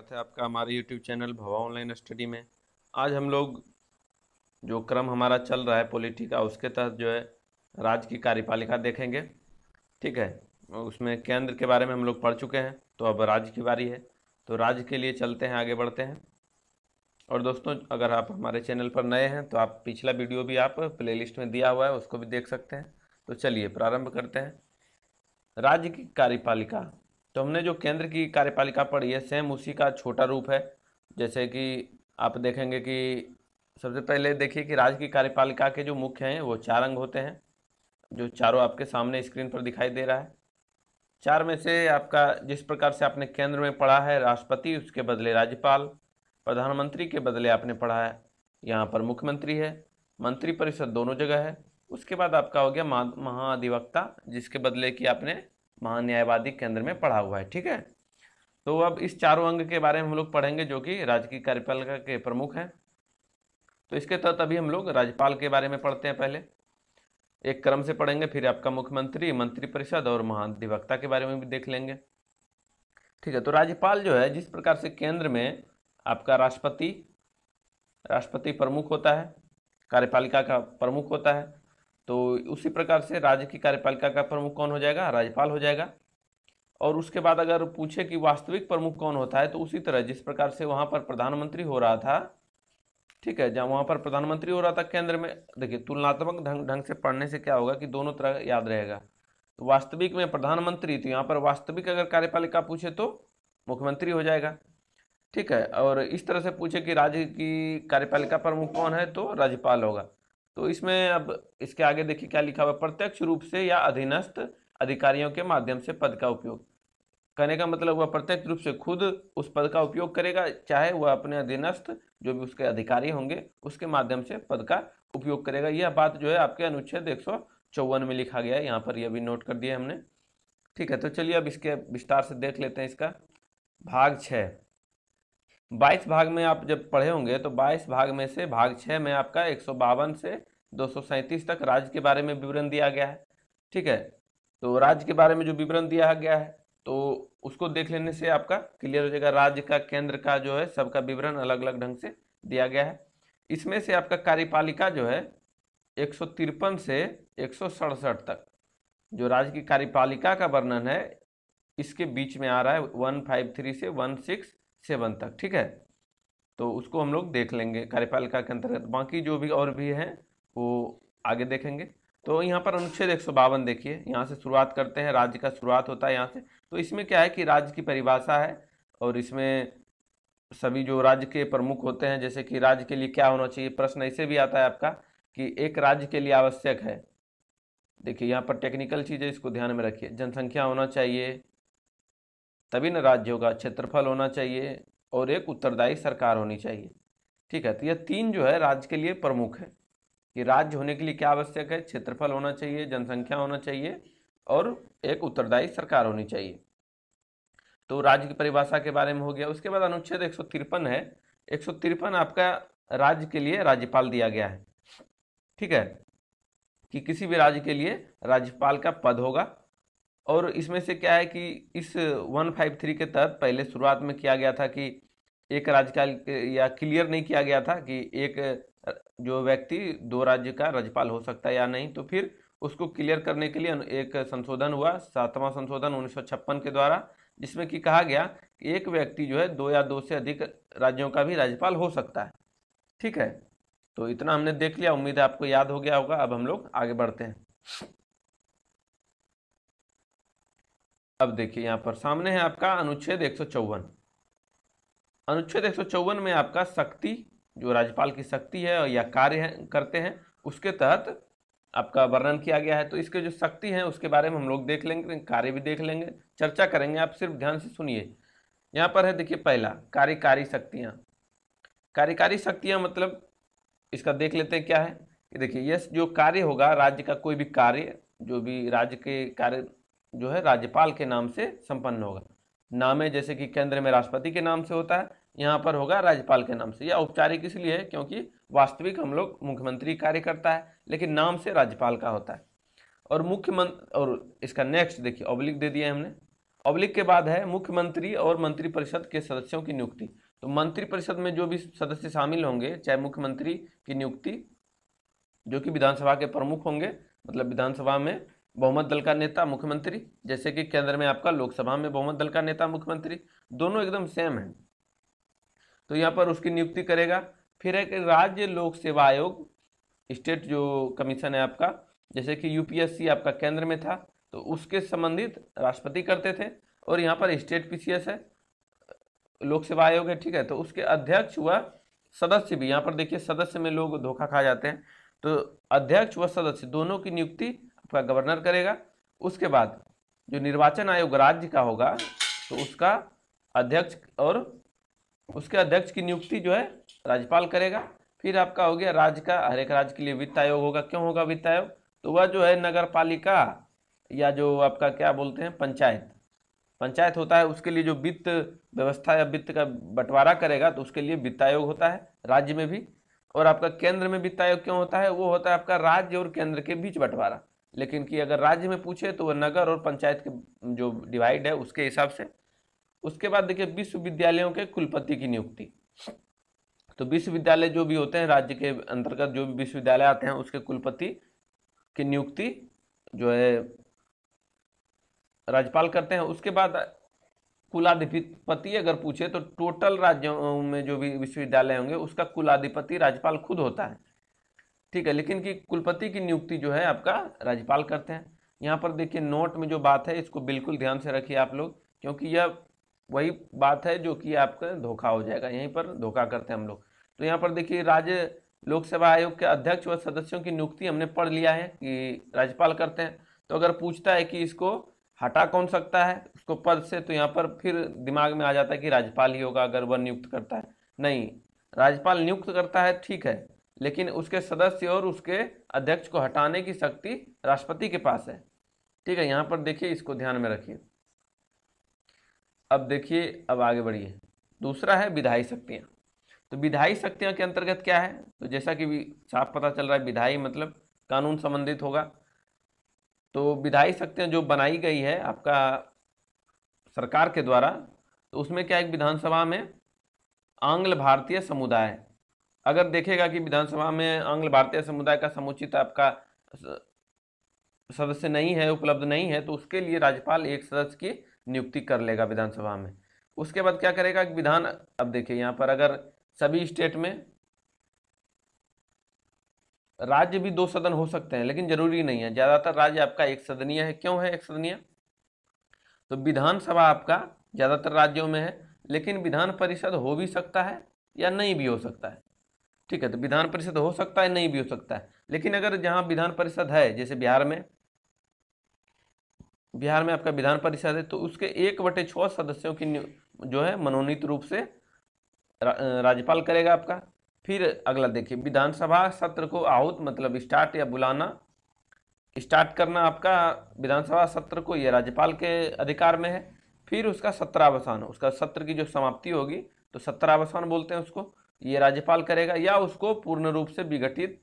स्वागत है आपका हमारे YouTube चैनल भवा ऑनलाइन स्टडी में। आज हम लोग जो क्रम हमारा चल रहा है पॉलिटी का, उसके तहत जो है राज्य की कार्यपालिका देखेंगे। ठीक है, उसमें केंद्र के बारे में हम लोग पढ़ चुके हैं, तो अब राज्य की बारी है। तो राज्य के लिए चलते हैं, आगे बढ़ते हैं। और दोस्तों, अगर आप हमारे चैनल पर नए हैं तो आप पिछला वीडियो भी आप प्लेलिस्ट में दिया हुआ है, उसको भी देख सकते हैं। तो चलिए प्रारंभ करते हैं। राज्य की कार्यपालिका, तो हमने जो केंद्र की कार्यपालिका पढ़ी है, सेम उसी का छोटा रूप है। जैसे कि आप देखेंगे कि सबसे पहले देखिए कि राज्य की कार्यपालिका के जो मुख्य हैं वो 4 अंग होते हैं, जो चारों आपके सामने स्क्रीन पर दिखाई दे रहा है। 4 में से आपका जिस प्रकार से आपने केंद्र में पढ़ा है राष्ट्रपति, उसके बदले राज्यपाल, प्रधानमंत्री के बदले आपने पढ़ा है यहाँ पर मुख्यमंत्री है, मंत्रिपरिषद दोनों जगह है। उसके बाद आपका हो गया महाधिवक्ता, जिसके बदले कि आपने महान्यायवादी केंद्र में पढ़ा हुआ है। ठीक है, तो अब इस चारों अंग के बारे में हम लोग पढ़ेंगे जो कि राज्य की कार्यपालिका के प्रमुख हैं। तो इसके तहत अभी हम लोग राज्यपाल के बारे में पढ़ते हैं। पहले एक क्रम से पढ़ेंगे, फिर आपका मुख्यमंत्री, मंत्रिपरिषद और महाधिवक्ता के बारे में भी देख लेंगे। ठीक है, तो राज्यपाल जो है, जिस प्रकार से केंद्र में आपका राष्ट्रपति प्रमुख होता है, कार्यपालिका का प्रमुख होता है, तो उसी प्रकार से राज्य की कार्यपालिका का प्रमुख कौन हो जाएगा? राज्यपाल हो जाएगा। और उसके बाद अगर पूछे कि वास्तविक प्रमुख कौन होता है, तो उसी तरह जिस प्रकार से वहाँ पर प्रधानमंत्री हो रहा था, ठीक है, जहाँ वहाँ पर प्रधानमंत्री हो रहा था केंद्र में, देखिए तुलनात्मक ढंग से पढ़ने से क्या होगा कि दोनों तरह याद रहेगा। तो वास्तविक में प्रधानमंत्री, तो यहाँ पर वास्तविक अगर कार्यपालिका पूछे तो मुख्यमंत्री हो जाएगा। ठीक है, और इस तरह से पूछे कि राज्य की कार्यपालिका प्रमुख कौन है, तो राज्यपाल होगा। तो इसमें अब इसके आगे देखिए क्या लिखा हुआ है, प्रत्यक्ष रूप से या अधीनस्थ अधिकारियों के माध्यम से पद का उपयोग। कहने का मतलब वह प्रत्यक्ष रूप से खुद उस पद का उपयोग करेगा, चाहे वह अपने अधीनस्थ जो भी उसके अधिकारी होंगे उसके माध्यम से पद का उपयोग करेगा। यह बात जो है आपके अनुच्छेद 154 में लिखा गया है, यहाँ पर यह भी नोट कर दिया हमने। ठीक है, तो चलिए अब इसके विस्तार से देख लेते हैं। इसका भाग 6, 22 भाग में आप जब पढ़े होंगे तो 22 भाग में से भाग 6 में आपका 152 से 237 तक राज्य के बारे में विवरण दिया गया है। ठीक है, तो राज्य के बारे में जो विवरण दिया गया है तो उसको देख लेने से आपका क्लियर हो जाएगा। राज्य का, केंद्र का जो है सबका विवरण अलग अलग ढंग से दिया गया है। इसमें से आपका कार्यपालिका जो है 153 से 167 तक, जो राज्य की कार्यपालिका का वर्णन है, इसके बीच में आ रहा है 153 से 167 तक। ठीक है, तो उसको हम लोग देख लेंगे कार्यपालिका के अंतर्गत। बाकी जो भी और भी हैं वो आगे देखेंगे। तो यहाँ पर अनुच्छेद 152 देखिए, यहाँ से शुरुआत करते हैं। राज्य का शुरुआत होता है यहाँ से। तो इसमें क्या है कि राज्य की परिभाषा है, और इसमें सभी जो राज्य के प्रमुख होते हैं, जैसे कि राज्य के लिए क्या होना चाहिए, प्रश्न ऐसे भी आता है आपका कि एक राज्य के लिए आवश्यक है। देखिए यहाँ पर टेक्निकल चीज़ है, इसको ध्यान में रखिए। जनसंख्या होना चाहिए, तभी न राज्य होगा। क्षेत्रफल होना चाहिए, और एक उत्तरदायी सरकार होनी चाहिए। ठीक है, तो यह 3 जो है राज्य के लिए प्रमुख है कि राज्य होने के लिए क्या आवश्यक है। क्षेत्रफल होना चाहिए, जनसंख्या होना चाहिए, और एक उत्तरदायी सरकार होनी चाहिए। तो राज्य की परिभाषा के बारे में हो गया। उसके बाद अनुच्छेद 153 है। 153 आपका राज्य के लिए राज्यपाल दिया गया है। ठीक है, कि किसी भी राज्य के लिए राज्यपाल का पद होगा। और इसमें से क्या है कि इस 153 के तहत पहले शुरुआत में किया गया था कि एक राज्यपाल, या क्लियर नहीं किया गया था कि एक जो व्यक्ति 2 राज्य का राज्यपाल हो सकता है या नहीं। तो फिर उसको क्लियर करने के लिए एक संशोधन हुआ, 7वां संशोधन 1956 के द्वारा, जिसमें कि कहा गया कि एक व्यक्ति जो है 2 या 2 से अधिक राज्यों का भी राज्यपाल हो सकता है। ठीक है, तो इतना हमने देख लिया, उम्मीद है आपको याद हो गया होगा। अब हम लोग आगे बढ़ते हैं। अब देखिए यहाँ पर सामने है आपका अनुच्छेद 154। अनुच्छेद 154 में आपका शक्ति, जो राज्यपाल की शक्ति है या कार्य है करते हैं, उसके तहत आपका वर्णन किया गया है। तो इसके जो शक्ति हैं उसके बारे में हम लोग देख लेंगे, कार्य भी देख लेंगे, चर्चा करेंगे। आप सिर्फ ध्यान से सुनिए। यहाँ पर है देखिए पहला, कार्यकारी शक्तियाँ। कार्यकारी शक्तियाँ मतलब इसका देख लेते हैं क्या है कि देखिए ये जो कार्य होगा, राज्य का कोई भी कार्य, जो भी राज्य के कार्य जो है राज्यपाल के नाम से संपन्न होगा। नाम है जैसे कि केंद्र में राष्ट्रपति के नाम से होता है, यहाँ पर होगा राज्यपाल के नाम से। यह औपचारिक इसलिए है क्योंकि वास्तविक हम लोग मुख्यमंत्री कार्य करता है, लेकिन नाम से राज्यपाल का होता है। और मुख्यमंत्री, और इसका नेक्स्ट देखिए ऑब्लिक दे दिया हमने, ऑब्लिक के बाद है मुख्यमंत्री और मंत्रिपरिषद के सदस्यों की नियुक्ति। तो मंत्रिपरिषद में जो भी सदस्य शामिल होंगे, चाहे मुख्यमंत्री की नियुक्ति जो कि विधानसभा के प्रमुख होंगे, मतलब विधानसभा में बहुमत दल का नेता मुख्यमंत्री, जैसे कि केंद्र में आपका लोकसभा में बहुमत दल का नेता मुख्यमंत्री, दोनों एकदम सेम है। तो यहाँ पर उसकी नियुक्ति करेगा। फिर एक राज्य लोक सेवा आयोग, स्टेट जो कमीशन है आपका, जैसे कि यूपीएससी आपका केंद्र में था तो उसके संबंधित राष्ट्रपति करते थे, और यहाँ पर स्टेट पीसीएस है, लोक सेवा आयोग है, ठीक है। तो उसके अध्यक्ष व सदस्य भी, यहाँ पर देखिए सदस्य में लोग धोखा खा जाते हैं, तो अध्यक्ष व सदस्य दोनों की नियुक्ति आपका गवर्नर करेगा। उसके बाद जो निर्वाचन आयोग राज्य का होगा तो उसका अध्यक्ष और उसके अध्यक्ष की नियुक्ति जो है राज्यपाल करेगा। फिर आपका हो गया राज्य का, हर एक राज्य के लिए वित्त आयोग होगा। क्यों होगा वित्त आयोग? तो वह जो है नगर पालिका या जो आपका क्या बोलते हैं पंचायत होता है, उसके लिए जो वित्त व्यवस्था या वित्त का बंटवारा करेगा तो उसके लिए वित्त आयोग होता है राज्य में भी। और आपका केंद्र में वित्त आयोग क्यों होता है? वो होता है आपका राज्य और केंद्र के बीच बंटवारा, लेकिन कि अगर राज्य में पूछे तो वह नगर और पंचायत के जो डिवाइड है उसके हिसाब से। उसके बाद देखिए विश्वविद्यालयों के कुलपति की नियुक्ति। तो विश्वविद्यालय जो भी होते हैं राज्य के अंतर्गत, जो भी विश्वविद्यालय आते हैं उसके कुलपति की नियुक्ति जो है राज्यपाल करते हैं। उसके बाद कुलाधिपति अगर पूछे तो टोटल राज्यों में जो भी विश्वविद्यालय होंगे उसका कुलाधिपति राज्यपाल खुद होता है, ठीक है। लेकिन कि कुलपति की नियुक्ति जो है आपका राज्यपाल करते हैं। यहाँ पर देखिए नोट में जो बात है इसको बिल्कुल ध्यान से रखिए आप लोग, क्योंकि यह वही बात है जो कि आपका धोखा हो जाएगा, यहीं पर धोखा करते हैं हम लोग। तो यहाँ पर देखिए राज्य लोक सेवा आयोग के अध्यक्ष व सदस्यों की नियुक्ति हमने पढ़ लिया है कि राज्यपाल करते हैं। तो अगर पूछता है कि इसको हटा कौन सकता है उसको पद से, तो यहाँ पर फिर दिमाग में आ जाता है कि राज्यपाल ही होगा अगर वह नियुक्त करता है। नहीं, राज्यपाल नियुक्त करता है ठीक है, लेकिन उसके सदस्य और उसके अध्यक्ष को हटाने की शक्ति राष्ट्रपति के पास है, ठीक है। यहाँ पर देखिए इसको ध्यान में रखिए। अब देखिए, अब आगे बढ़िए। दूसरा है विधायी शक्तियाँ। तो विधायी शक्तियाँ के अंतर्गत क्या है? तो जैसा कि साफ पता चल रहा है विधायी मतलब कानून संबंधित होगा। तो विधायी शक्तियाँ जो बनाई गई है आपका सरकार के द्वारा, तो उसमें क्या है, विधानसभा में आंग्ल भारतीय समुदाय, अगर देखेगा कि विधानसभा में आंग्ल भारतीय समुदाय का समुचित आपका सदस्य नहीं है, उपलब्ध नहीं है, तो उसके लिए राज्यपाल एक सदस्य की नियुक्ति कर लेगा विधानसभा में। उसके बाद क्या करेगा कि अब देखिए यहाँ पर अगर सभी स्टेट में राज्य भी 2 सदन हो सकते हैं, लेकिन जरूरी नहीं है, ज्यादातर राज्य आपका एक सदनीय है। क्यों है एक सदनीय? तो विधानसभा आपका ज्यादातर राज्यों में है, लेकिन विधान परिषद हो भी सकता है या नहीं भी हो सकता है, ठीक है। तो विधान परिषद हो सकता है, नहीं भी हो सकता है, लेकिन अगर जहां विधान परिषद है, जैसे बिहार में आपका विधान परिषद है, तो उसके 1/6 सदस्यों की जो है मनोनीत रूप से राज्यपाल करेगा आपका। फिर अगला देखिए, विधानसभा सत्र को आहूत मतलब स्टार्ट या बुलाना, स्टार्ट करना आपका विधानसभा सत्र को ये राज्यपाल के अधिकार में है। फिर उसका सत्रावसान, उसका सत्र की जो समाप्ति होगी तो सत्रावसान बोलते हैं उसको, ये राज्यपाल करेगा। या उसको पूर्ण रूप से विघटित,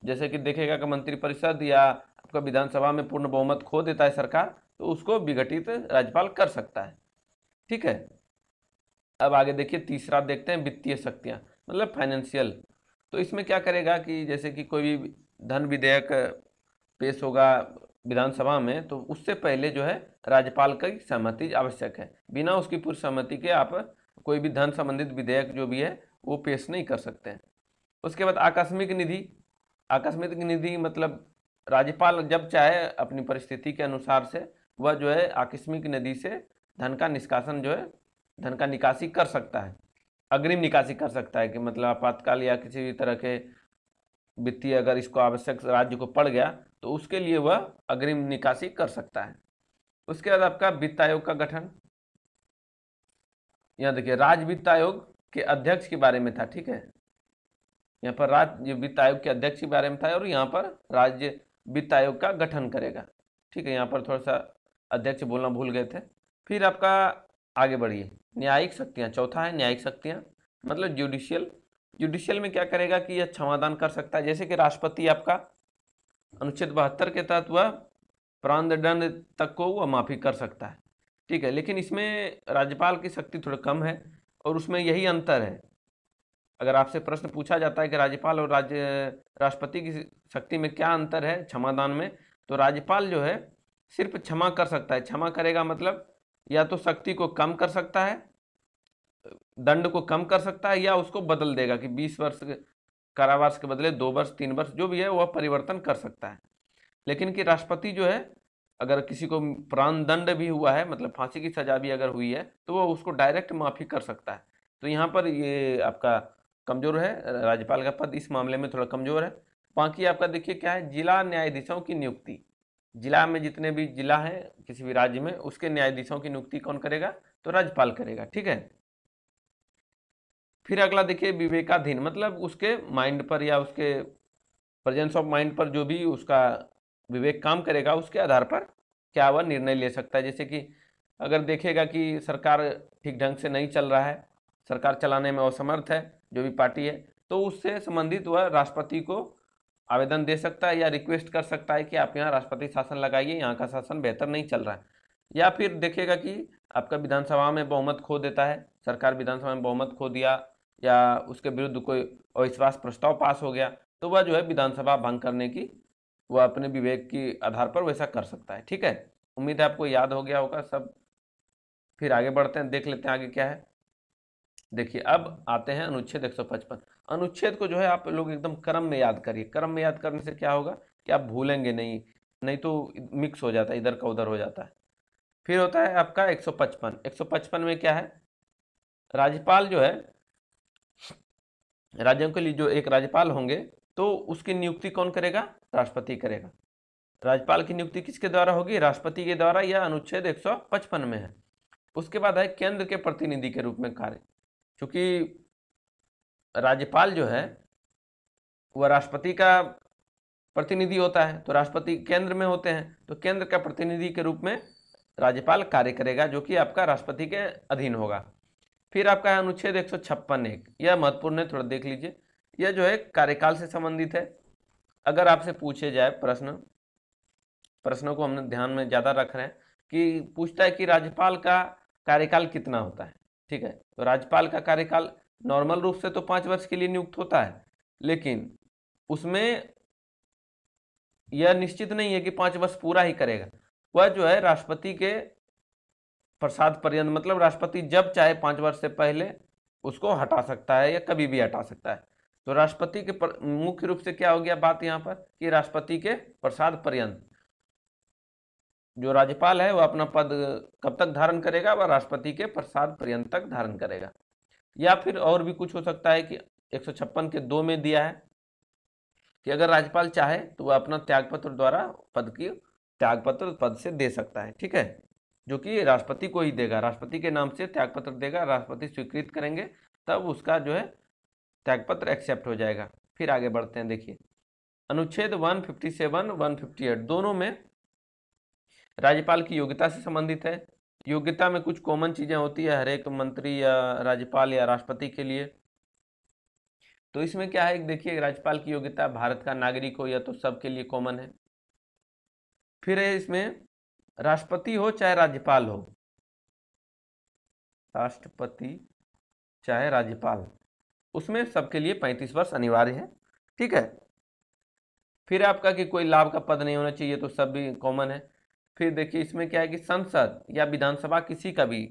जैसे कि देखेगा कि मंत्रिपरिषद या आपका विधानसभा में पूर्ण बहुमत खो देता है सरकार, तो उसको विघटित राज्यपाल कर सकता है, ठीक है। अब आगे देखिए, तीसरा देखते हैं वित्तीय शक्तियां मतलब फाइनेंशियल। तो इसमें क्या करेगा कि जैसे कि कोई भी धन विधेयक पेश होगा विधानसभा में, तो उससे पहले जो है राज्यपाल की सहमति आवश्यक है। बिना उसकी पूर्व सहमति के आप कोई भी धन संबंधित विधेयक जो भी है वो पेश नहीं कर सकते हैं। उसके बाद आकस्मिक निधि। आकस्मिक निधि मतलब राज्यपाल जब चाहे अपनी परिस्थिति के अनुसार से वह जो है आकस्मिक निधि से धन का निष्कासन जो है, धन का निकासी कर सकता है, अग्रिम निकासी कर सकता है कि मतलब आपातकाल या किसी भी तरह के वित्तीय अगर इसको आवश्यक राज्य को पड़ गया तो उसके लिए वह अग्रिम निकासी कर सकता है। उसके बाद आपका वित्त आयोग का गठन। यहाँ देखिए राज्य वित्त आयोग के अध्यक्ष के बारे में था, ठीक है। यहाँ पर राज्य वित्त आयोग के अध्यक्ष के बारे में था, और यहाँ पर राज्य वित्त आयोग का गठन करेगा, ठीक है। यहाँ पर थोड़ा सा अध्यक्ष बोलना भूल गए थे। फिर आपका आगे बढ़िए, न्यायिक शक्तियाँ। चौथा है न्यायिक शक्तियाँ मतलब जुडिशियल में क्या करेगा कि यह क्षमादान कर सकता है। जैसे कि राष्ट्रपति आपका अनुच्छेद 72 के तहत वह प्राणदंड तक को वह माफी कर सकता है, ठीक है। लेकिन इसमें राज्यपाल की शक्ति थोड़ा कम है और उसमें यही अंतर है। अगर आपसे प्रश्न पूछा जाता है कि राज्यपाल और राष्ट्रपति की शक्ति में क्या अंतर है क्षमादान में, तो राज्यपाल जो है सिर्फ क्षमा कर सकता है। क्षमा करेगा मतलब या तो शक्ति को कम कर सकता है, दंड को कम कर सकता है, या उसको बदल देगा कि 20 वर्ष कारावास के बदले 2 वर्ष 3 वर्ष जो भी है वह परिवर्तन कर सकता है। लेकिन कि राष्ट्रपति जो है अगर किसी को प्राण दंड भी हुआ है, मतलब फांसी की सजा भी अगर हुई है, तो वो उसको डायरेक्ट माफ़ी कर सकता है। तो यहाँ पर ये आपका कमज़ोर है, राज्यपाल का पद इस मामले में थोड़ा कमज़ोर है। बाकी आपका देखिए क्या है, जिला न्यायाधीशों की नियुक्ति। जिला में जितने भी जिला हैं किसी भी राज्य में, उसके न्यायाधीशों की नियुक्ति कौन करेगा, तो राज्यपाल करेगा। ठीक है। फिर अगला देखिए विवेकाधीन, मतलब उसके माइंड पर या उसके प्रेजेंस ऑफ माइंड पर जो भी उसका विवेक काम करेगा उसके आधार पर क्या वह निर्णय ले सकता है। जैसे कि अगर देखेगा कि सरकार ठीक ढंग से नहीं चल रहा है, सरकार चलाने में असमर्थ है जो भी पार्टी है, तो उससे संबंधित वह राष्ट्रपति को आवेदन दे सकता है या रिक्वेस्ट कर सकता है कि आप यहाँ राष्ट्रपति शासन लगाइए, यहाँ का शासन बेहतर नहीं चल रहा है। या फिर देखेगा कि आपका विधानसभा में बहुमत खो देता है, सरकार विधानसभा में बहुमत खो दिया या उसके विरुद्ध कोई अविश्वास प्रस्ताव पास हो गया, तो वह जो है विधानसभा भंग करने की वह अपने विवेक के आधार पर वैसा कर सकता है। ठीक है। उम्मीद है आपको याद हो गया होगा सब। फिर आगे बढ़ते हैं, देख लेते हैं आगे क्या है। देखिए अब आते हैं अनुच्छेद 155। अनुच्छेद को जो है आप लोग एकदम क्रम में याद करिए। क्रम में याद करने से क्या होगा कि आप भूलेंगे नहीं, नहीं तो मिक्स हो जाता है, इधर का उधर हो जाता है। फिर होता है आपका 155। 155 में क्या है, राज्यपाल जो है, राज्यों के लिए जो एक राज्यपाल होंगे तो उसकी नियुक्ति कौन करेगा, राष्ट्रपति करेगा। राज्यपाल की नियुक्ति किसके द्वारा होगी, राष्ट्रपति के द्वारा। यह अनुच्छेद 155 में है। उसके बाद है केंद्र के प्रतिनिधि के रूप में कार्य। क्योंकि राज्यपाल जो है वह राष्ट्रपति का प्रतिनिधि होता है, तो राष्ट्रपति केंद्र में होते हैं, तो केंद्र का प्रतिनिधि के रूप में राज्यपाल कार्य करेगा जो कि आपका राष्ट्रपति के अधीन होगा। फिर आपका अनुच्छेद 156(1), यह महत्वपूर्ण है, थोड़ा देख लीजिए। यह जो है कार्यकाल से संबंधित है। अगर आपसे पूछे जाए प्रश्नों को हमने ध्यान में ज़्यादा रख रहे हैं कि पूछता है कि राज्यपाल का कार्यकाल कितना होता है। ठीक है। तो राज्यपाल का कार्यकाल नॉर्मल रूप से तो 5 वर्ष के लिए नियुक्त होता है, लेकिन उसमें यह निश्चित नहीं है कि 5 वर्ष पूरा ही करेगा। वह जो है राष्ट्रपति के प्रसाद पर्यंत, मतलब राष्ट्रपति जब चाहे 5 वर्ष से पहले उसको हटा सकता है या कभी भी हटा सकता है। तो राष्ट्रपति के मुख्य रूप से क्या हो गया बात यहाँ पर कि राष्ट्रपति के प्रसाद पर्यंत जो राज्यपाल है वह अपना पद कब तक धारण करेगा, वह राष्ट्रपति के प्रसाद पर्यंत तक धारण करेगा। या फिर और भी कुछ हो सकता है कि 156 के 2 में दिया है कि अगर राज्यपाल चाहे तो वह अपना त्यागपत्र द्वारा त्यागपत्र पद से दे सकता है। ठीक है। जो कि राष्ट्रपति को ही देगा, राष्ट्रपति के नाम से त्यागपत्र देगा, राष्ट्रपति स्वीकृत करेंगे तब उसका जो है त्यागपत्र एक्सेप्ट हो जाएगा। फिर आगे बढ़ते हैं, देखिए अनुच्छेद 157 158 दोनों में राज्यपाल की योग्यता से संबंधित है। योग्यता में कुछ कॉमन चीजें होती है हर एक मंत्री या राज्यपाल या राष्ट्रपति के लिए। तो इसमें क्या है, देखिए राज्यपाल की योग्यता भारत का नागरिक हो, यह तो सबके लिए कॉमन है। फिर है इसमें राष्ट्रपति हो चाहे राज्यपाल हो, राष्ट्रपति चाहे राज्यपाल, उसमें सबके लिए 35 वर्ष अनिवार्य है। ठीक है। फिर आपका कि कोई लाभ का पद नहीं होना चाहिए, तो सब भी कॉमन है। फिर देखिए इसमें क्या है कि संसद या विधानसभा किसी का भी,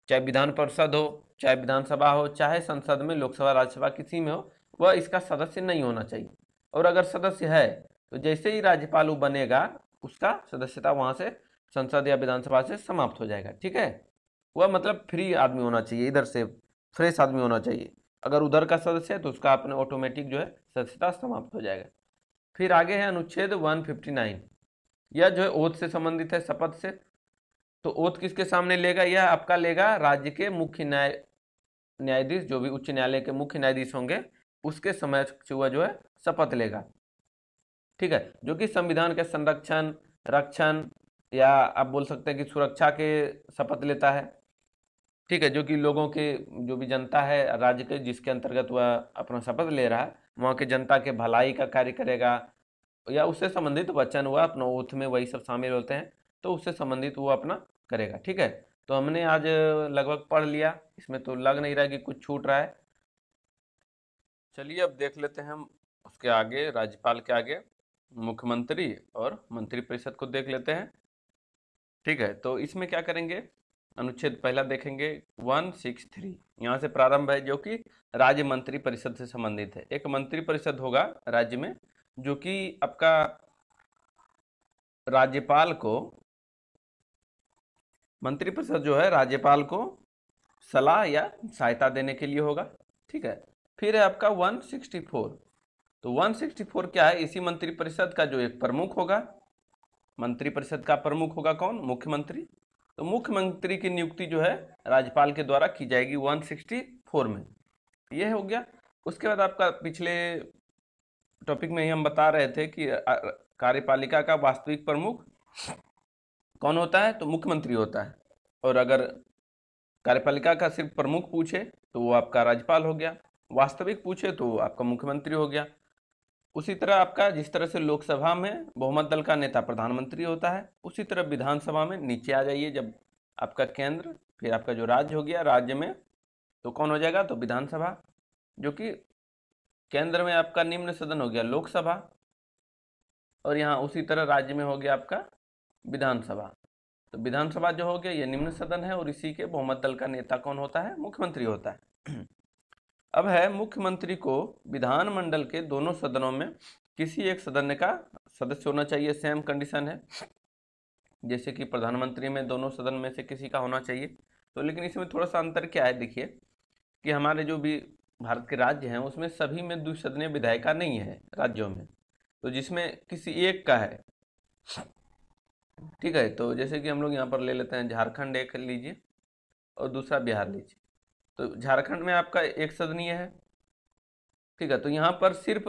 चाहे विधान परिषद हो, चाहे विधानसभा हो, चाहे संसद में लोकसभा राज्यसभा किसी में हो, वह इसका सदस्य नहीं होना चाहिए। और अगर सदस्य है तो जैसे ही राज्यपाल वो बनेगा उसका सदस्यता वहाँ से संसद या विधानसभा से समाप्त हो जाएगा। ठीक है। वह मतलब फ्री आदमी होना चाहिए, इधर से फ्रेश आदमी होना चाहिए। अगर उधर का सदस्य है तो उसका अपने ऑटोमेटिक जो है सदस्यता समाप्त हो जाएगा। फिर आगे है अनुच्छेद 159, यह जो है ओथ से संबंधित है, शपथ से। तो ओथ किसके सामने लेगा, यह आपका लेगा राज्य के मुख्य न्यायाधीश, जो भी उच्च न्यायालय के मुख्य न्यायाधीश होंगे उसके समक्ष वह जो है शपथ लेगा। ठीक है। जो कि संविधान के संरक्षण, रक्षण या आप बोल सकते हैं कि सुरक्षा के शपथ लेता है। ठीक है। जो कि लोगों के, जो भी जनता है राज्य के जिसके अंतर्गत वह अपना शपथ ले रहा है, वहाँ के जनता के भलाई का कार्य करेगा या उससे संबंधित वचन हुआ अपना ओथ में वही सब शामिल होते हैं, तो उससे संबंधित वो अपना करेगा। ठीक है, तो हमने आज लगभग पढ़ लिया, इसमें तो लग नहीं रहा कि कुछ छूट रहा है। चलिए अब देख लेते हैं हम उसके आगे, राज्यपाल के आगे मुख्यमंत्री और मंत्रिपरिषद को देख लेते हैं। ठीक है, तो इसमें क्या करेंगे, अनुच्छेद पहला देखेंगे 163, यहाँ से प्रारंभ है, जो कि राज्य मंत्री परिषद से संबंधित है। एक मंत्री परिषद होगा राज्य में, जो कि आपका राज्यपाल को, मंत्रिपरिषद जो है राज्यपाल को सलाह या सहायता देने के लिए होगा। ठीक है, फिर है आपका 164। तो 164 क्या है, इसी मंत्रिपरिषद का जो एक प्रमुख होगा, मंत्रिपरिषद का प्रमुख होगा कौन, मुख्यमंत्री। तो मुख्यमंत्री की नियुक्ति जो है राज्यपाल के द्वारा की जाएगी 164 में। यह हो गया। उसके बाद आपका पिछले टॉपिक में ही हम बता रहे थे कि कार्यपालिका का वास्तविक प्रमुख कौन होता है, तो मुख्यमंत्री होता है। और अगर कार्यपालिका का सिर्फ प्रमुख पूछे तो वो आपका राज्यपाल हो गया, वास्तविक पूछे तो आपका मुख्यमंत्री हो गया। उसी तरह आपका जिस तरह से लोकसभा में बहुमत दल का नेता प्रधानमंत्री होता है, उसी तरह विधानसभा में नीचे आ जाइए, जब आपका केंद्र, फिर आपका जो राज्य हो गया, राज्य में तो कौन हो जाएगा, तो विधानसभा, जो कि केंद्र में आपका निम्न सदन हो गया लोकसभा, और यहाँ उसी तरह राज्य में हो गया आपका विधानसभा। तो विधानसभा जो हो गया ये निम्न सदन है, और इसी के बहुमत दल का नेता कौन होता है, मुख्यमंत्री होता है। अब है, मुख्यमंत्री को विधानमंडल के दोनों सदनों में किसी एक सदन का सदस्य होना चाहिए, सेम कंडीशन है जैसे कि प्रधानमंत्री में दोनों सदन में से किसी का होना चाहिए। तो लेकिन इसमें थोड़ा सा अंतर क्या है, देखिए कि हमारे जो भी भारत के राज्य हैं उसमें सभी में द्विसदनीय विधायिका नहीं है राज्यों में, तो जिसमें किसी एक का है। ठीक है, तो जैसे कि हम लोग यहाँ पर ले लेते हैं झारखंड एक लीजिए और दूसरा बिहार लीजिए। तो झारखंड में आपका एक सदनीय है। ठीक है, तो यहाँ पर सिर्फ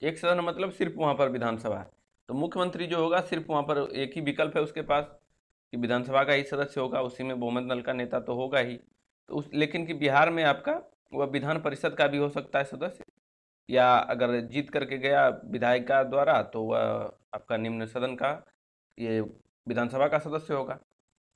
एक सदन मतलब सिर्फ वहाँ पर विधानसभा है, तो मुख्यमंत्री जो होगा सिर्फ वहाँ पर एक ही विकल्प है उसके पास कि विधानसभा का ही सदस्य होगा, उसी में बहुमत दल का नेता तो होगा ही। तो उस, लेकिन कि बिहार में आपका वह विधान परिषद का भी हो सकता है सदस्य, या अगर जीत करके गया विधायिका द्वारा तो वह आपका निम्न सदन का, ये विधानसभा का सदस्य होगा।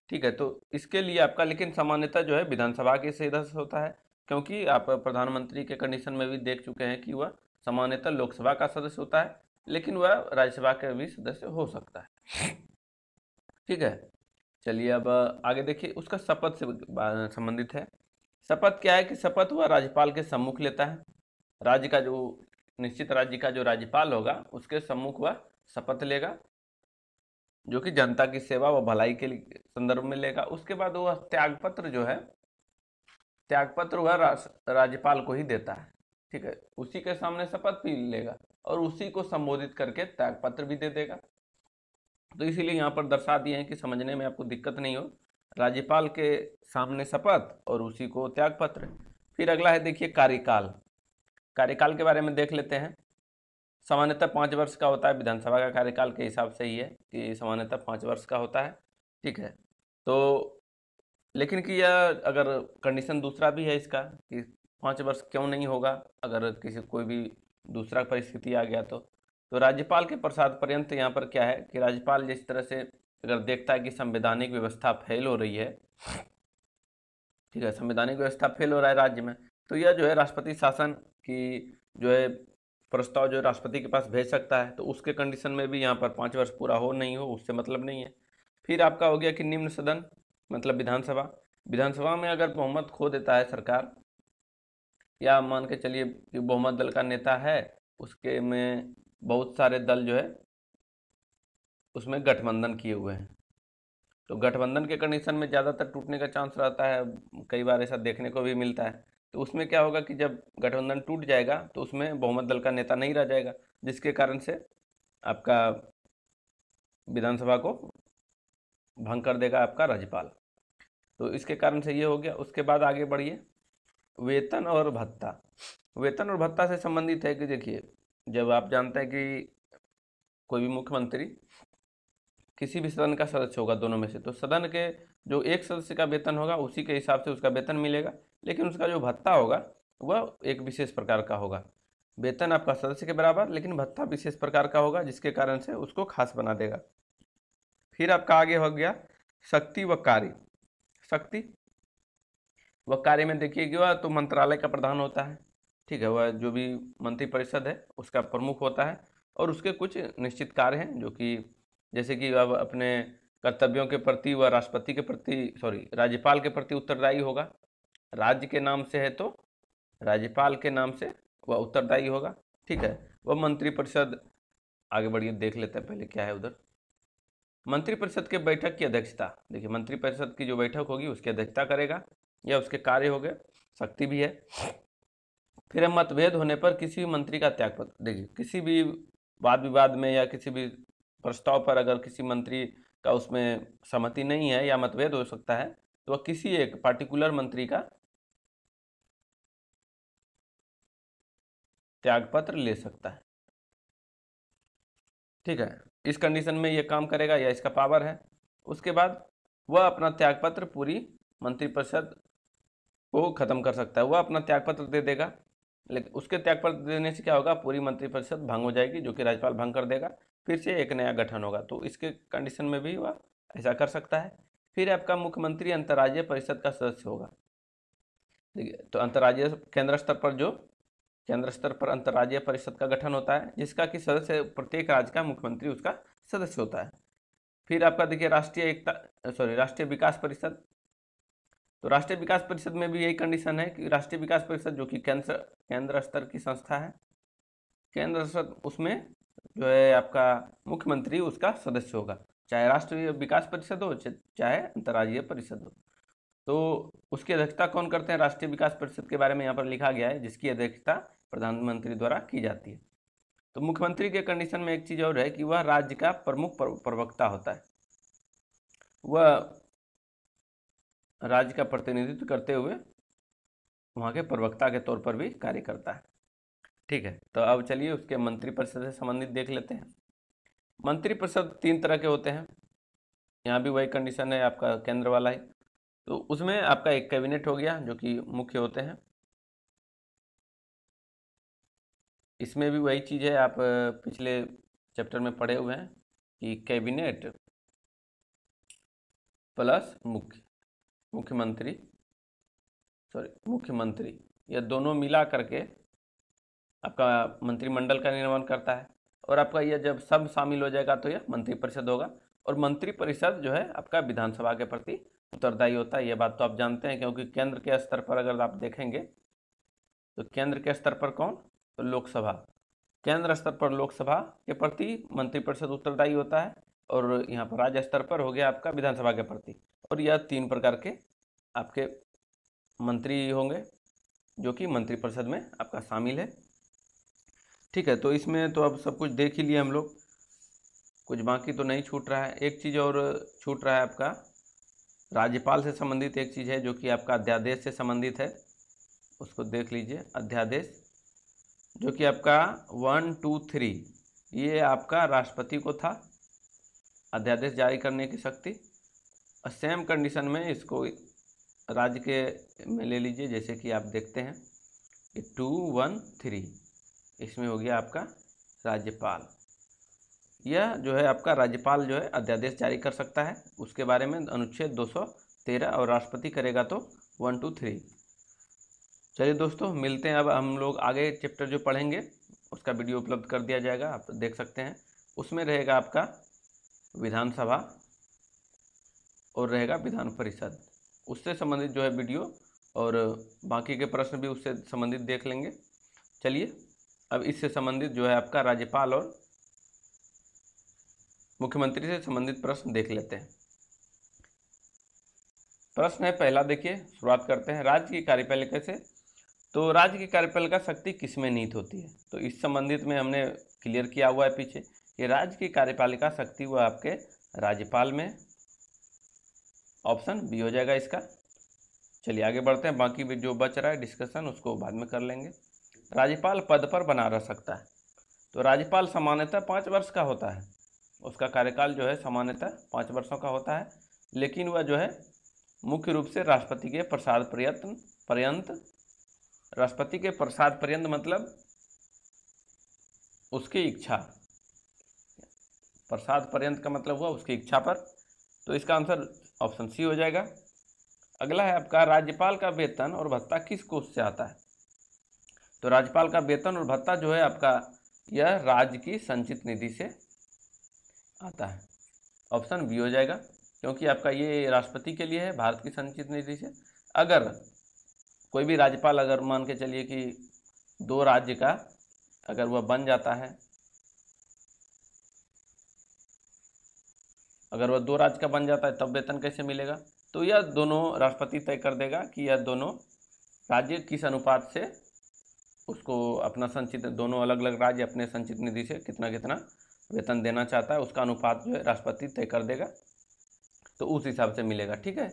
ठीक है, तो इसके लिए आपका लेकिन सामान्यतः जो है विधानसभा के सदस्य होता है, क्योंकि आप प्रधानमंत्री के कंडीशन में भी देख चुके हैं कि वह सामान्यतः लोकसभा का सदस्य होता है, लेकिन वह राज्यसभा का भी सदस्य हो सकता है। ठीक है, चलिए अब आगे देखिए, उसका शपथ से संबंधित है। शपथ क्या है कि शपथ वह राज्यपाल के सम्मुख लेता है। राज्य का जो निश्चित राज्य का जो राज्यपाल होगा उसके सम्मुख वह शपथ लेगा, जो कि जनता की सेवा व भलाई के संदर्भ में लेगा। उसके बाद वह त्यागपत्र जो है, त्यागपत्र वह राज्यपाल को ही देता है। ठीक है, उसी के सामने शपथ भी लेगा और उसी को संबोधित करके त्यागपत्र भी दे देगा। तो इसीलिए यहाँ पर दर्शा दिए हैं कि समझने में आपको दिक्कत नहीं हो, राज्यपाल के सामने शपथ और उसी को त्यागपत्र। फिर अगला है देखिए कार्यकाल। कार्यकाल के बारे में देख लेते हैं। सामान्यतः 5 वर्ष का होता है, विधानसभा का कार्यकाल के हिसाब से ही है कि सामान्यतः 5 वर्ष का होता है। ठीक है, तो लेकिन कि यह अगर कंडीशन दूसरा भी है इसका कि 5 वर्ष क्यों नहीं होगा, अगर किसी कोई भी दूसरा परिस्थिति आ गया तो राज्यपाल के प्रसाद पर्यंत यहाँ पर क्या है कि राज्यपाल जिस तरह से अगर देखता है कि संवैधानिक व्यवस्था फेल हो रही है, ठीक है, संवैधानिक व्यवस्था फेल हो रहा है राज्य में, तो यह जो है राष्ट्रपति शासन की जो है प्रस्ताव जो राष्ट्रपति के पास भेज सकता है। तो उसके कंडीशन में भी यहाँ पर 5 वर्ष पूरा हो नहीं हो उससे मतलब नहीं है। फिर आपका हो गया कि निम्न सदन मतलब विधानसभा। विधानसभा में अगर बहुमत खो देता है सरकार, या मान के चलिए कि बहुमत दल का नेता है, उसके में बहुत सारे दल जो है उसमें गठबंधन किए हुए हैं, तो गठबंधन के कंडीशन में ज़्यादातर टूटने का चांस रहता है, कई बार ऐसा देखने को भी मिलता है। तो उसमें क्या होगा कि जब गठबंधन टूट जाएगा तो उसमें बहुमत दल का नेता नहीं रह जाएगा, जिसके कारण से आपका विधानसभा को भंग कर देगा आपका राज्यपाल। तो इसके कारण से ये हो गया। उसके बाद आगे बढ़िए, वेतन और भत्ता। वेतन और भत्ता से संबंधित है कि देखिए, जब आप जानते हैं कि कोई भी मुख्यमंत्री किसी भी सदन का सदस्य होगा दोनों में से, तो सदन के जो एक सदस्य का वेतन होगा उसी के हिसाब से उसका वेतन मिलेगा, लेकिन उसका जो भत्ता होगा वह एक विशेष प्रकार का होगा। वेतन आपका सदस्य के बराबर, लेकिन भत्ता विशेष प्रकार का होगा, जिसके कारण से उसको खास बना देगा। फिर आपका आगे हो गया शक्ति व कार्य। शक्ति व कार्य में देखिए कि वह तो मंत्रालय का प्रधान होता है, ठीक है, वह जो भी मंत्रिपरिषद है उसका प्रमुख होता है, और उसके कुछ निश्चित कार्य हैं जो कि जैसे कि अब अपने कर्तव्यों के प्रति वह राष्ट्रपति के प्रति राज्यपाल के प्रति उत्तरदायी होगा। राज्य के नाम से है तो राज्यपाल के नाम से वह उत्तरदायी होगा, ठीक है। वह मंत्रिपरिषद, आगे बढ़िए देख लेते हैं पहले क्या है उधर। मंत्रिपरिषद के बैठक की अध्यक्षता, देखिए मंत्रिपरिषद की जो बैठक होगी उसकी अध्यक्षता करेगा, या उसके कार्य हो गए, शक्ति भी है। फिर हम मतभेद होने पर किसी भी मंत्री का त्यागपत्र, देखिए किसी भी वाद विवाद में या किसी भी प्रस्ताव पर अगर किसी मंत्री का उसमें सहमति नहीं है या मतभेद हो सकता है तो वह किसी एक पार्टिकुलर मंत्री का त्यागपत्र ले सकता है, ठीक है। इस कंडीशन में ये काम करेगा या इसका पावर है। उसके बाद वह अपना त्यागपत्र पूरी मंत्रिपरिषद को खत्म कर सकता है, वह अपना त्यागपत्र दे देगा, लेकिन उसके त्यागपत्र देने से क्या होगा, पूरी मंत्रिपरिषद भंग हो जाएगी, जो कि राज्यपाल भंग कर देगा, फिर से एक नया गठन होगा। तो इसके कंडीशन में भी वह ऐसा कर सकता है। फिर आपका मुख्यमंत्री अंतर्राज्यीय परिषद का सदस्य होगा, देखिए तो अंतर्राज्यीय केंद्र स्तर पर अंतर्राज्यीय परिषद का गठन होता है, जिसका कि सदस्य प्रत्येक राज्य का मुख्यमंत्री उसका सदस्य होता है। फिर आपका देखिए राष्ट्रीय विकास परिषद, तो राष्ट्रीय विकास परिषद में भी यही कंडीशन है कि राष्ट्रीय विकास परिषद जो कि केंद्र स्तर की संस्था है, केंद्र स्तर उसमें जो है आपका मुख्यमंत्री उसका सदस्य होगा, चाहे राष्ट्रीय विकास परिषद हो चाहे अंतर्राज्यीय परिषद हो। तो उसकी अध्यक्षता कौन करते हैं, राष्ट्रीय विकास परिषद के बारे में यहाँ पर लिखा गया है, जिसकी अध्यक्षता प्रधानमंत्री द्वारा की जाती है। तो मुख्यमंत्री के कंडीशन में एक चीज और है कि वह राज्य का प्रमुख प्रवक्ता होता है, वह राज्य का प्रतिनिधित्व करते हुए वहाँ के प्रवक्ता के तौर पर भी कार्य करता है, ठीक है। तो अब चलिए उसके मंत्रिपरिषद से संबंधित देख लेते हैं। मंत्रिपरिषद 3 तरह के होते हैं, यहाँ भी वही कंडीशन है आपका केंद्र वाला ही। तो उसमें आपका एक कैबिनेट हो गया जो कि मुख्य होते हैं, इसमें भी वही चीज़ है, आप पिछले चैप्टर में पढ़े हुए हैं कि कैबिनेट प्लस मुख्यमंत्री यह दोनों मिला करके आपका मंत्रिमंडल का निर्माण करता है। और आपका यह जब सब शामिल हो जाएगा तो यह मंत्रिपरिषद होगा, और मंत्रिपरिषद जो है आपका विधानसभा के प्रति उत्तरदायी होता है। यह बात तो आप जानते हैं, क्योंकि केंद्र के स्तर पर अगर आप देखेंगे तो केंद्र के स्तर पर कौन, तो लोकसभा, केंद्र स्तर पर लोकसभा के प्रति मंत्रिपरिषद उत्तरदायी होता है, और यहाँ पर राज्य स्तर पर हो गया आपका विधानसभा के प्रति। और यह 3 प्रकार के आपके मंत्री होंगे जो कि मंत्रिपरिषद में आपका शामिल है, ठीक है। तो इसमें तो अब सब कुछ देख ही लिया हम लोग, कुछ बाकी तो नहीं छूट रहा है। एक चीज़ और छूट रहा है आपका, राज्यपाल से संबंधित एक चीज़ है जो कि आपका अध्यादेश से संबंधित है, उसको देख लीजिए। अध्यादेश जो कि आपका 1, 2, 3 ये आपका राष्ट्रपति को था अध्यादेश जारी करने की शक्ति, और सेम कंडीशन में इसको राज्य के में ले लीजिए, जैसे कि आप देखते हैं 2, 1, 3 इसमें हो गया आपका राज्यपाल। यह जो है आपका राज्यपाल जो है अध्यादेश जारी कर सकता है, उसके बारे में अनुच्छेद 213, और राष्ट्रपति करेगा तो 1, 2, 3। चलिए दोस्तों, मिलते हैं। अब हम लोग आगे चैप्टर जो पढ़ेंगे उसका वीडियो उपलब्ध कर दिया जाएगा, आप देख सकते हैं। उसमें रहेगा आपका विधानसभा और रहेगा विधान परिषद, उससे संबंधित जो है वीडियो, और बाकी के प्रश्न भी उससे संबंधित देख लेंगे। चलिए अब इससे संबंधित जो है आपका राज्यपाल और मुख्यमंत्री से संबंधित प्रश्न देख लेते हैं। प्रश्न है पहला, देखिए शुरुआत करते हैं। राज्य की कार्यपालिका से, तो राज्य की कार्यपालिका शक्ति किसमें निहित होती है, तो इस संबंधित में हमने क्लियर किया हुआ है पीछे कि राज्य की कार्यपालिका शक्ति वह आपके राज्यपाल में, ऑप्शन बी हो जाएगा इसका। चलिए आगे बढ़ते हैं, बाकी भी जो बच रहा है डिस्कशन उसको बाद में कर लेंगे। राज्यपाल पद पर बना रह सकता है, तो राज्यपाल सामान्यतः 5 वर्ष का होता है, उसका कार्यकाल जो है सामान्यतः 5 वर्षों का होता है, लेकिन वह जो है मुख्य रूप से राष्ट्रपति के प्रसाद पर्यंत, राष्ट्रपति के प्रसाद पर्यंत मतलब उसकी इच्छा, प्रसाद पर्यंत का मतलब हुआ उसकी इच्छा पर, तो इसका आंसर ऑप्शन सी हो जाएगा। अगला है आपका राज्यपाल का वेतन और भत्ता किस कोष से आता है? तो राज्यपाल का वेतन और भत्ता जो है आपका यह राज्य की संचित निधि से आता है। ऑप्शन बी हो जाएगा, क्योंकि आपका ये राष्ट्रपति के लिए है, भारत की संचित निधि से। अगर कोई भी राज्यपाल अगर मान के चलिए कि दो राज्य का अगर वह बन जाता है, अगर वह दो राज्य का बन जाता है तब वेतन कैसे मिलेगा? तो यह दोनों राष्ट्रपति तय कर देगा कि यह दोनों राज्य किस अनुपात से उसको अपना संचित, दोनों अलग अलग राज्य अपने संचित निधि से कितना कितना वेतन देना चाहता है, उसका अनुपात जो है राष्ट्रपति तय कर देगा, तो उस हिसाब से मिलेगा। ठीक है,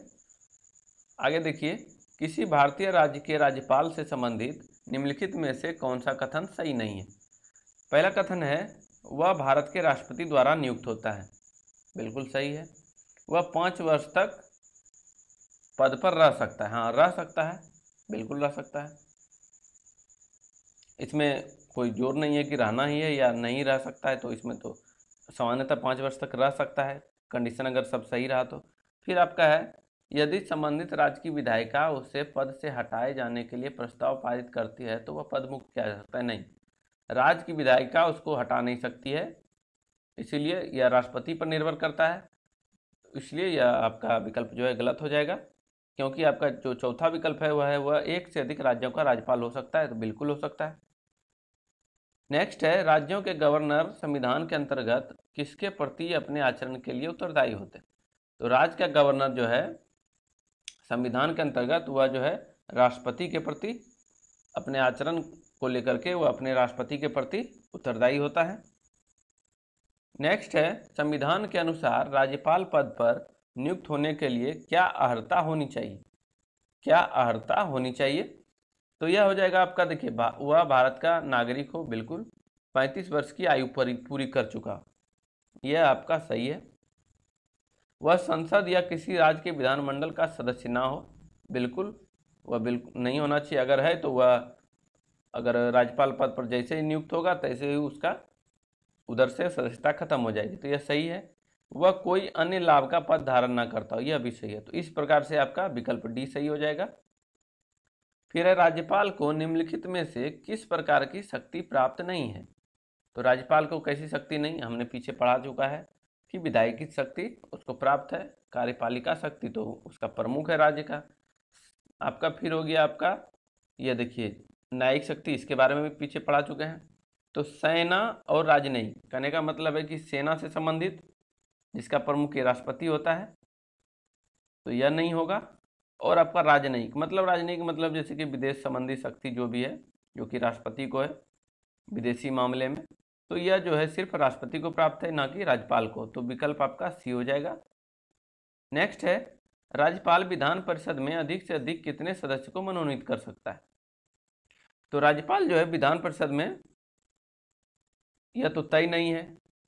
आगे देखिए, किसी भारतीय राज्य के राज्यपाल से संबंधित निम्नलिखित में से कौन सा कथन सही नहीं है? पहला कथन है वह भारत के राष्ट्रपति द्वारा नियुक्त होता है, बिल्कुल सही है। वह 5 वर्ष तक पद पर रह सकता है, हाँ रह सकता है, बिल्कुल रह सकता है। इसमें कोई जोर नहीं है कि रहना ही है या नहीं रह सकता है, तो इसमें तो सामान्यतः 5 वर्ष तक रह सकता है, कंडीशन अगर सब सही रहा तो। फिर आपका है यदि संबंधित राज्य की विधायिका उसे पद से हटाए जाने के लिए प्रस्ताव पारित करती है तो वह पद मुक्त किया जा सकता है? नहीं, राज्य की विधायिका उसको हटा नहीं सकती है, इसीलिए यह राष्ट्रपति पर निर्भर करता है, इसलिए यह आपका विकल्प जो है गलत हो जाएगा। क्योंकि आपका जो चौथा विकल्प है वह एक से अधिक राज्यों का राज्यपाल हो सकता है, तो बिल्कुल हो सकता है। नेक्स्ट है राज्यों के गवर्नर संविधान के अंतर्गत किसके प्रति अपने आचरण के लिए उत्तरदायी होते हैं? तो राज्य का गवर्नर जो है संविधान के अंतर्गत वह जो है राष्ट्रपति के प्रति अपने आचरण को लेकर के वह अपने राष्ट्रपति के प्रति उत्तरदायी होता है। नेक्स्ट है संविधान के अनुसार राज्यपाल पद पर नियुक्त होने के लिए क्या अर्हता होनी चाहिए? क्या अर्हता होनी चाहिए? तो यह हो जाएगा आपका, देखिए वह भारत का नागरिक हो, बिल्कुल 35 वर्ष की आयु पूरी कर चुका, यह आपका सही है। वह संसद या किसी राज्य के विधानमंडल का सदस्य ना हो, बिल्कुल वह बिल्कुल नहीं होना चाहिए। अगर है तो वह अगर राज्यपाल पद पर जैसे ही नियुक्त होगा तैसे ही उसका उधर से सदस्यता खत्म हो जाएगी, तो यह सही है। वह कोई अन्य लाभ का पद धारण ना करता हो, यह भी सही है। तो इस प्रकार से आपका विकल्प डी सही हो जाएगा। फिर है राज्यपाल को निम्नलिखित में से किस प्रकार की शक्ति प्राप्त नहीं है? तो राज्यपाल को कैसी शक्ति नहीं, हमने पीछे पढ़ा चुका है कि विधायिकी शक्ति उसको प्राप्त है, कार्यपालिका शक्ति तो उसका प्रमुख है राज्य का। आपका फिर हो गया आपका यह देखिए न्यायिक शक्ति, इसके बारे में भी पीछे पढ़ा चुके हैं। तो सेना और राजनयिक, कहने का मतलब है कि सेना से संबंधित जिसका प्रमुख राष्ट्रपति होता है, तो यह नहीं होगा। और आपका राजनयिक मतलब जैसे कि विदेश संबंधी शक्ति जो भी है, जो कि राष्ट्रपति को है विदेशी मामले में, तो यह जो है सिर्फ राष्ट्रपति को प्राप्त है, ना कि राज्यपाल को, तो विकल्प आपका सी हो जाएगा। नेक्स्ट है राज्यपाल विधान परिषद में अधिक से अधिक कितने सदस्य को मनोनीत कर सकता है? तो राज्यपाल जो है विधान परिषद में यह तो तय नहीं है,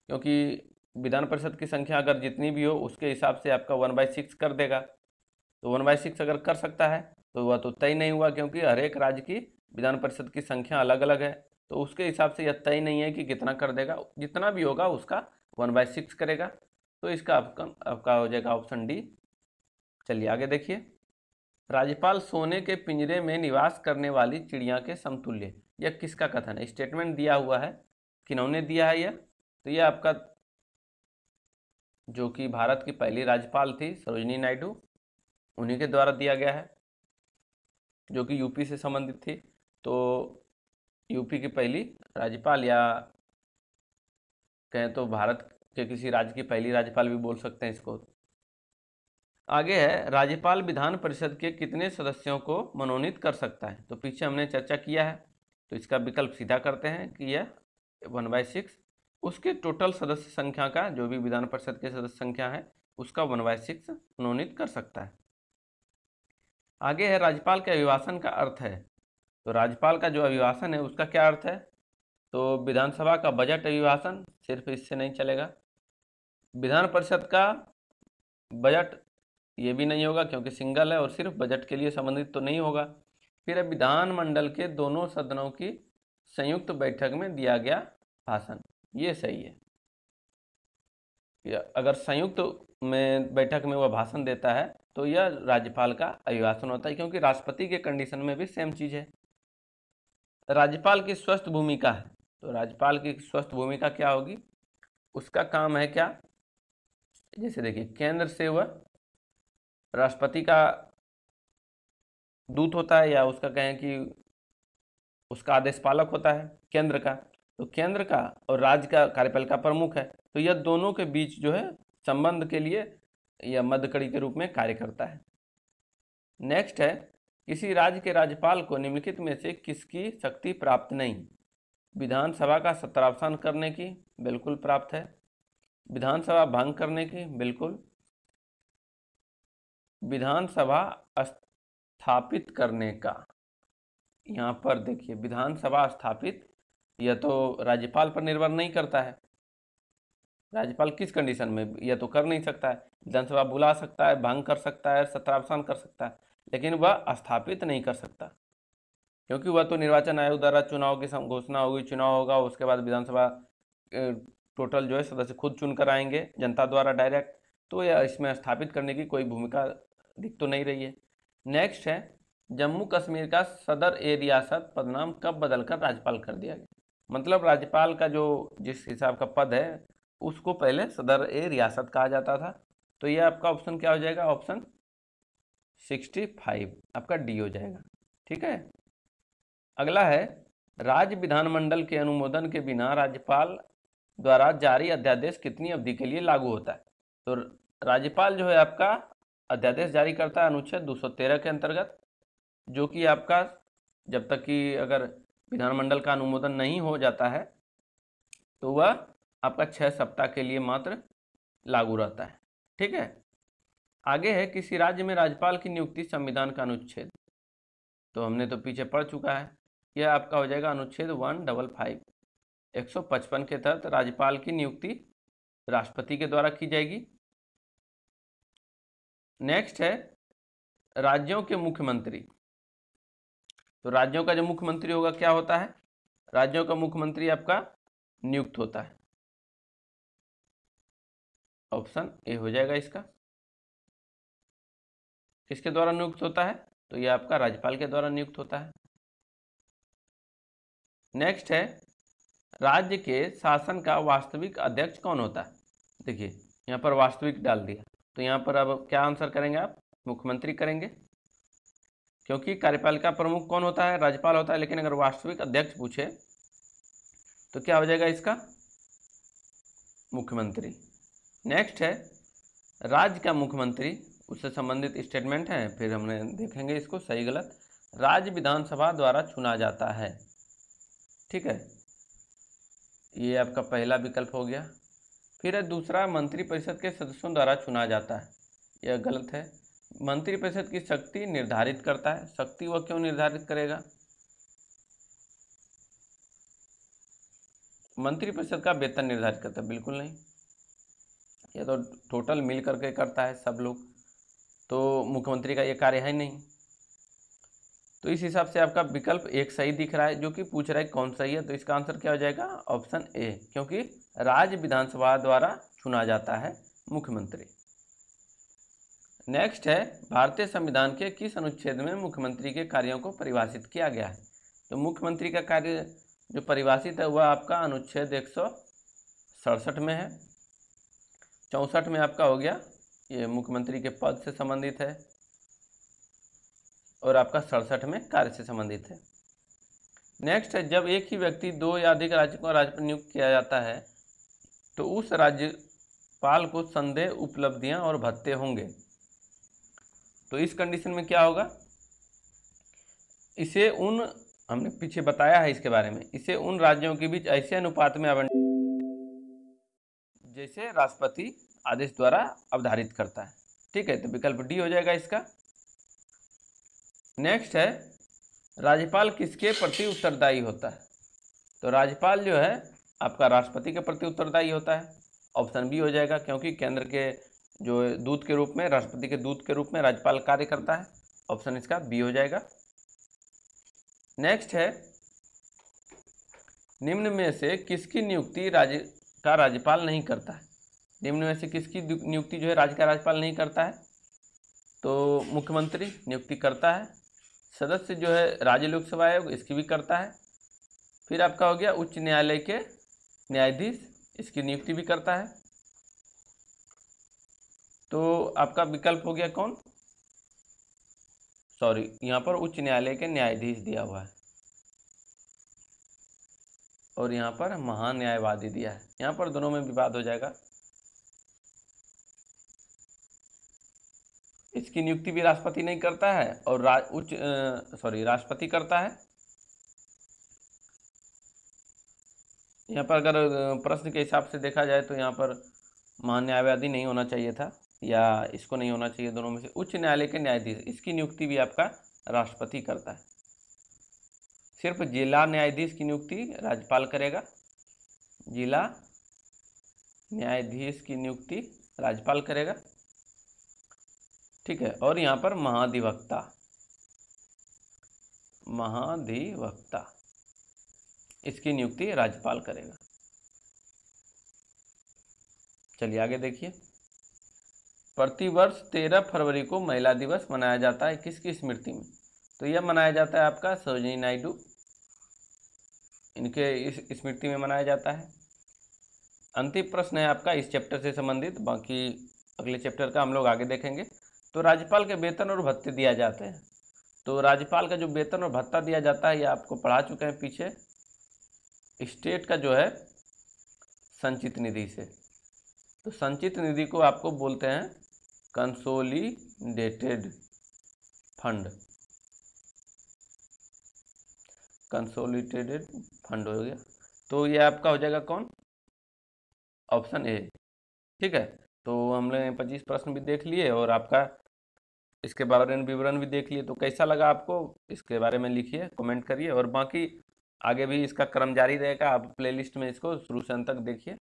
क्योंकि विधान परिषद की संख्या अगर जितनी भी हो उसके हिसाब से आपका 1/6 कर देगा, तो 1/6 अगर कर सकता है तो वह तो तय नहीं हुआ, क्योंकि हर एक राज्य की विधान परिषद की संख्या अलग अलग है, तो उसके हिसाब से यह तय नहीं है कि कितना कर देगा, जितना भी होगा उसका 1/6 करेगा। तो इसका आपका हो जाएगा ऑप्शन डी। चलिए आगे देखिए, राज्यपाल सोने के पिंजरे में निवास करने वाली चिड़िया के समतुल्य, यह किसका कथन है? स्टेटमेंट दिया हुआ है, किन्होंने दिया है यह? तो यह आपका जो कि भारत की पहली राज्यपाल थी सरोजिनी नायडू, उन्हीं के द्वारा दिया गया है, जो कि यूपी से संबंधित थी। तो यूपी की पहली राज्यपाल, या कहें तो भारत के किसी राज्य की पहली राज्यपाल भी बोल सकते हैं इसको। आगे है राज्यपाल विधान परिषद के कितने सदस्यों को मनोनीत कर सकता है? तो पीछे हमने चर्चा किया है, तो इसका विकल्प सीधा करते हैं कि यह 1/6 उसके टोटल सदस्य संख्या का, जो भी विधान परिषद के सदस्य संख्या है उसका 1/6 मनोनीत कर सकता है। आगे है राज्यपाल के अभिभाषण का अर्थ है। तो राज्यपाल का जो अभिभाषण है उसका क्या अर्थ है? तो विधानसभा का बजट अभिभाषण, सिर्फ इससे नहीं चलेगा। विधान परिषद का बजट, ये भी नहीं होगा क्योंकि सिंगल है और सिर्फ बजट के लिए संबंधित तो नहीं होगा। फिर विधानमंडल के दोनों सदनों की संयुक्त बैठक में दिया गया भाषण, ये सही है। अगर संयुक्त में बैठक में वह भाषण देता है तो यह राज्यपाल का अभिभाषण होता है, क्योंकि राष्ट्रपति के कंडीशन में भी सेम चीज है। राज्यपाल की स्वस्थ भूमिका है, तो राज्यपाल की स्वस्थ भूमिका क्या होगी, उसका काम है क्या, जैसे देखिए केंद्र से वह राष्ट्रपति का दूत होता है, या उसका कहें कि उसका आदेश पालक होता है केंद्र का, तो केंद्र का और राज्य का कार्यपालिका प्रमुख है, तो यह दोनों के बीच जो है संबंध के लिए यह मध्यकड़ी के रूप में कार्य करता है। नेक्स्ट है, किसी राज्य के राज्यपाल को निम्नलिखित में से किसकी शक्ति प्राप्त नहीं, विधानसभा का सत्रावसान करने की, बिल्कुल प्राप्त है। विधानसभा भंग करने की, बिल्कुल। विधानसभा स्थापित करने का, यहाँ पर देखिए विधानसभा स्थापित, यह तो राज्यपाल पर निर्भर नहीं करता है। राज्यपाल किस कंडीशन में, यह तो कर नहीं सकता है, विधानसभा बुला सकता है, भंग कर सकता है, सत्रावसान कर सकता है, लेकिन वह स्थापित नहीं कर सकता, क्योंकि वह तो निर्वाचन आयोग द्वारा चुनाव की घोषणा होगी, चुनाव होगा, उसके बाद विधानसभा टोटल जो है सदस्य खुद चुनकर आएंगे जनता द्वारा डायरेक्ट, तो यह इसमें स्थापित करने की कोई भूमिका दिख तो नहीं रही है। नेक्स्ट है, जम्मू कश्मीर का सदर ए रियासत पदनाम कब बदलकर राज्यपाल कर दिया गया, मतलब राज्यपाल का जो जिस हिसाब का पद है उसको पहले सदर ए रियासत कहा जाता था, तो यह आपका ऑप्शन क्या हो जाएगा, ऑप्शन 65 आपका डी हो जाएगा। ठीक है, अगला है, राज्य विधानमंडल के अनुमोदन के बिना राज्यपाल द्वारा जारी अध्यादेश कितनी अवधि के लिए लागू होता है, तो राज्यपाल जो है आपका अध्यादेश जारी करता है अनुच्छेद 213 के अंतर्गत, जो कि आपका जब तक कि अगर विधानमंडल का अनुमोदन नहीं हो जाता है तो वह आपका 6 सप्ताह के लिए मात्र लागू रहता है। ठीक है, आगे है, किसी राज्य में राज्यपाल की नियुक्ति संविधान का अनुच्छेद, तो हमने तो पीछे पढ़ चुका है, यह आपका हो जाएगा अनुच्छेद 155 155 के तहत राज्यपाल की नियुक्ति राष्ट्रपति के द्वारा की जाएगी। नेक्स्ट है, राज्यों के मुख्यमंत्री, तो राज्यों का जो मुख्यमंत्री होगा क्या होता है, राज्यों का मुख्यमंत्री आपका नियुक्त होता है, ऑप्शन ए हो जाएगा इसका। किसके द्वारा नियुक्त होता है, तो यह आपका राज्यपाल के द्वारा नियुक्त होता है। नेक्स्ट है, राज्य के शासन का वास्तविक अध्यक्ष कौन होता है, देखिए यहाँ पर वास्तविक डाल दिया, तो यहाँ पर अब क्या आंसर करेंगे आप, मुख्यमंत्री करेंगे, क्योंकि कार्यपालिका प्रमुख कौन होता है, राज्यपाल होता है, लेकिन अगर वास्तविक अध्यक्ष पूछे तो क्या हो जाएगा इसका, मुख्यमंत्री। नेक्स्ट है, राज्य का मुख्यमंत्री, उससे संबंधित स्टेटमेंट है, फिर हमने देखेंगे इसको सही गलत। राज्य विधानसभा द्वारा चुना जाता है, ठीक है, ये आपका पहला विकल्प हो गया। फिर है दूसरा, मंत्रिपरिषद के सदस्यों द्वारा चुना जाता है, यह गलत है। मंत्रिपरिषद की शक्ति निर्धारित करता है, शक्ति वह क्यों निर्धारित करेगा, मंत्रिपरिषद का वेतन निर्धारित करता है, बिल्कुल नहीं, यह तो टोटल मिल करके करता है सब लोग, तो मुख्यमंत्री का ये कार्य है नहीं। तो इस हिसाब से आपका विकल्प एक सही दिख रहा है, जो कि पूछ रहा है कौन सही है, तो इसका आंसर क्या हो जाएगा, ऑप्शन ए, क्योंकि राज्य विधानसभा द्वारा चुना जाता है मुख्यमंत्री। नेक्स्ट है, भारतीय संविधान के किस अनुच्छेद में मुख्यमंत्री के कार्यों को परिभाषित किया गया है, तो मुख्यमंत्री का कार्य जो परिभाषित है वह आपका अनुच्छेद 167 में है। 64 में आपका हो गया, ये मुख्यमंत्री के पद से संबंधित है, और आपका 67 में कार्य से संबंधित है। नेक्स्ट है, जब एक ही व्यक्ति 2 या अधिक राज्यों को राज्यपाल नियुक्त किया जाता है तो उस राज्यपाल को संदेह उपलब्धियां और भत्ते होंगे, तो इस कंडीशन में क्या होगा, इसे उन, हमने पीछे बताया है इसके बारे में, इसे उन राज्यों के बीच ऐसे अनुपात में आवंटित जैसे राष्ट्रपति आदेश द्वारा अवधारित करता है। ठीक है, तो विकल्प डी हो जाएगा इसका। नेक्स्ट है, राज्यपाल किसके प्रति उत्तरदायी होता है, तो राज्यपाल जो है आपका राष्ट्रपति के प्रति उत्तरदायी होता है, ऑप्शन बी हो जाएगा, क्योंकि केंद्र के जो दूत के रूप में, राष्ट्रपति के दूत के रूप में राज्यपाल कार्य करता है, ऑप्शन इसका बी हो जाएगा। नेक्स्ट है, निम्न में से किसकी नियुक्ति राज्यपाल नहीं करता है, निम्न में से किसकी नियुक्ति जो है राज्य का राज्यपाल नहीं करता है? तो मुख्यमंत्री नियुक्ति करता है। सदस्य जो है राज्य लोक सेवा आयोग, इसकी भी करता है। फिर आपका हो गया उच्च न्यायालय के न्यायाधीश, इसकी नियुक्ति भी करता है। तो आपका विकल्प हो गया कौन, सॉरी यहाँ पर उच्च न्यायालय के न्यायाधीश दिया हुआ है और यहाँ पर महान्यायवादी दिया है। यहाँ पर दोनों में विवाद हो जाएगा। इसकी नियुक्ति भी राष्ट्रपति नहीं करता है और राष्ट्रपति करता है। यहाँ पर अगर प्रश्न के हिसाब से देखा जाए तो यहाँ पर महान्यायवादी नहीं होना चाहिए था या इसको नहीं होना चाहिए, दोनों में से। उच्च न्यायालय के न्यायाधीश, इसकी नियुक्ति भी आपका राष्ट्रपति करता है। सिर्फ जिला न्यायाधीश की नियुक्ति राज्यपाल करेगा, जिला न्यायाधीश की नियुक्ति राज्यपाल करेगा, ठीक है। और यहाँ पर महाधिवक्ता इसकी नियुक्ति राज्यपाल करेगा। चलिए आगे देखिए। प्रतिवर्ष 13 फरवरी को महिला दिवस मनाया जाता है किसकी स्मृति में? तो यह मनाया जाता है आपका सरोजिनी नायडू, इनके इस स्मृति में मनाया जाता है। अंतिम प्रश्न है आपका इस चैप्टर से संबंधित, बाकी अगले चैप्टर का हम लोग आगे देखेंगे। तो राज्यपाल के वेतन और भत्ते दिया जाते हैं। तो राज्यपाल का जो वेतन और भत्ता दिया जाता है, ये आपको पढ़ा चुके हैं पीछे, स्टेट का जो है संचित निधि से। तो संचित निधि को आपको बोलते हैं कंसोलिडेटेड फंड, कंसोलिडेटेड फंड हो गया। तो ये आपका हो जाएगा कौन, ऑप्शन ए, ठीक है। तो हमने 25 प्रश्न भी देख लिए और आपका इसके बारे में विवरण भी देख लिए। तो कैसा लगा आपको, इसके बारे में लिखिए, कमेंट करिए। और बाकी आगे भी इसका क्रम जारी रहेगा, आप प्लेलिस्ट में इसको शुरू से अंत तक देखिए।